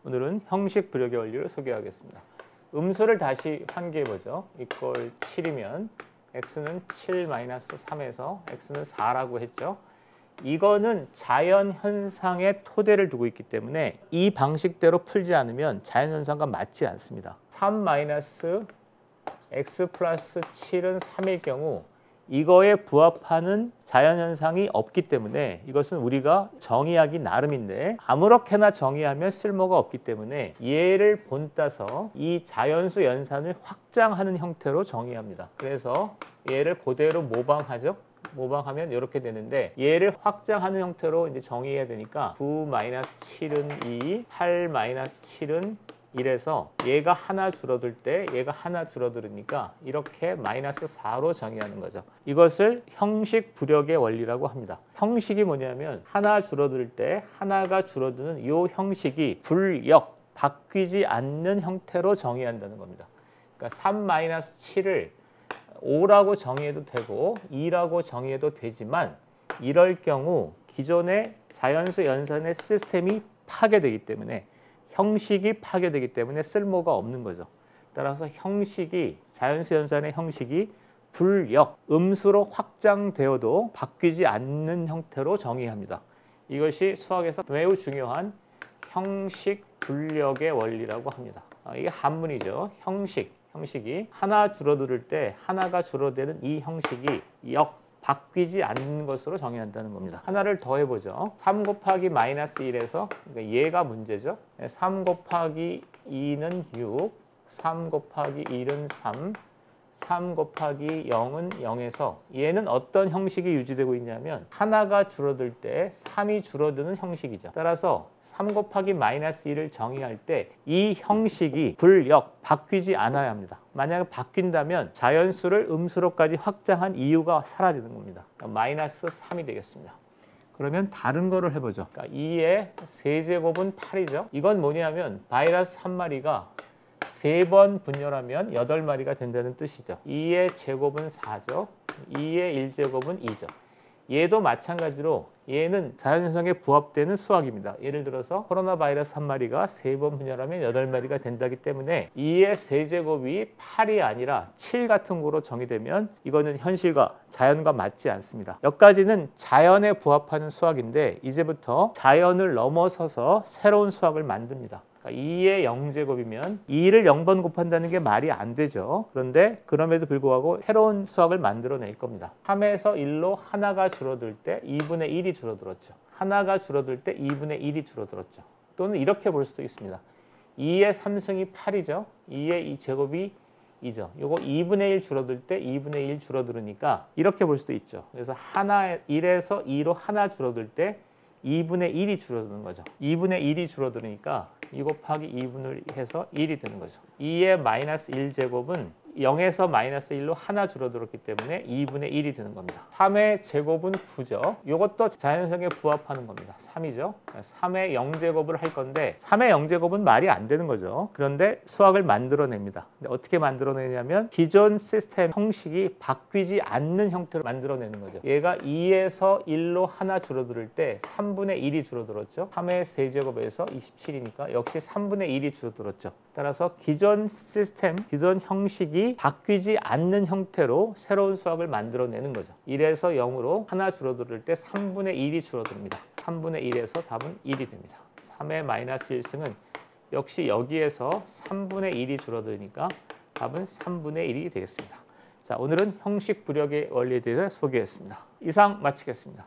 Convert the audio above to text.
오늘은 형식 부력의 원리를 소개하겠습니다. 음수를 다시 환기해보죠. 이퀄 7이면 x는 7-3에서 x는 4라고 했죠. 이거는 자연현상의 토대를 두고 있기 때문에 이 방식대로 풀지 않으면 자연현상과 맞지 않습니다. 3-x 플러스 7은 3일 경우 이거에 부합하는 자연현상이 없기 때문에 이것은 우리가 정의하기 나름인데 아무렇게나 정의하면 쓸모가 없기 때문에 얘를 본따서 이 자연수 연산을 확장하는 형태로 정의합니다. 그래서 얘를 그대로 모방하죠. 모방하면 이렇게 되는데 얘를 확장하는 형태로 이제 정의해야 되니까 9-7은 2, 8-7은 1에서 얘가 하나 줄어들 때 얘가 하나 줄어들으니까 이렇게 -4로 정의하는 거죠. 이것을 형식 부력의 원리라고 합니다. 형식이 뭐냐면 하나 줄어들 때 하나가 줄어드는 이 형식이 불역, 바뀌지 않는 형태로 정의한다는 겁니다. 그러니까 3-7을 5라고 정의해도 되고 2라고 정의해도 되지만 이럴 경우 기존의 자연수 연산의 시스템이 파괴되기 때문에 형식이 파괴되기 때문에 쓸모가 없는 거죠. 따라서 형식이 자연수 연산의 형식이 불역, 음수로 확장되어도 바뀌지 않는 형태로 정의합니다. 이것이 수학에서 매우 중요한 형식 불력의 원리라고 합니다. 이게 한문이죠. 형식이 하나 줄어들 때 하나가 줄어드는 이 형식이 바뀌지 않는 것으로 정의한다는 겁니다. 하나를 더 해보죠. 3 곱하기 -1에서 그러니까 얘가 문제죠. 3 곱하기 2는 6, 3 곱하기 1은 3, 3 곱하기 0은 0에서 얘는 어떤 형식이 유지되고 있냐면 하나가 줄어들 때 3이 줄어드는 형식이죠. 따라서 3 곱하기 -1을 정의할 때 이 형식이 불역, 바뀌지 않아야 합니다. 만약에 바뀐다면 자연수를 음수로까지 확장한 이유가 사라지는 겁니다. 그러니까 -3이 되겠습니다. 그러면 다른 거를 해보죠. 그러니까 2의 세제곱은 8이죠. 이건 뭐냐면 바이러스 한 마리가 3번 분열하면 8마리가 된다는 뜻이죠. 2의 제곱은 4죠. 2의 1제곱은 2죠. 얘도 마찬가지로 얘는 자연현상에 부합되는 수학입니다. 예를 들어서 코로나 바이러스 한 마리가 3번 분열하면 8마리가 된다기 때문에 2의 세제곱이 8이 아니라 7 같은 거로 정의되면 이거는 현실과 자연과 맞지 않습니다. 여기까지는 자연에 부합하는 수학인데 이제부터 자연을 넘어서서 새로운 수학을 만듭니다. 2의 0제곱이면 2를 0번 곱한다는 게 말이 안 되죠. 그런데 그럼에도 불구하고 새로운 수학을 만들어낼 겁니다. 3에서 1로 하나가 줄어들 때 2분의 1이 줄어들었죠. 하나가 줄어들 때 2분의 1이 줄어들었죠. 또는 이렇게 볼 수도 있습니다. 2의 3승이 8이죠. 2의 2제곱이 2죠. 요거 2분의 1 줄어들 때 2분의 1 줄어들으니까 이렇게 볼 수도 있죠. 그래서 1에서 2로 하나 줄어들 때 2분의 1이 줄어드는 거죠. 2분의 1이 줄어들으니까 2 곱하기 2분을 해서 1이 되는 거죠. 2의 -1제곱은 0에서 -1로 하나 줄어들었기 때문에 2분의 1이 되는 겁니다. 3의 제곱은 9죠. 이것도 자연현상에 부합하는 겁니다. 3이죠. 3의 0제곱을 할 건데 3의 0제곱은 말이 안 되는 거죠. 그런데 수학을 만들어냅니다. 근데 어떻게 만들어내냐면 기존 시스템 형식이 바뀌지 않는 형태로 만들어내는 거죠. 얘가 2에서 1로 하나 줄어들 때 3분의 1이 줄어들었죠. 3의 세제곱에서 27이니까 역시 3분의 1이 줄어들었죠. 따라서 기존 시스템, 기존 형식이 바뀌지 않는 형태로 새로운 수학을 만들어내는 거죠. 1에서 0으로 하나 줄어들 때 3분의 1이 줄어듭니다. 3분의 1에서 답은 1이 됩니다. 3의 -1승은 역시 여기에서 3분의 1이 줄어드니까 답은 3분의 1이 되겠습니다. 자, 오늘은 형식 부력의 원리에 대해서 소개했습니다. 이상 마치겠습니다.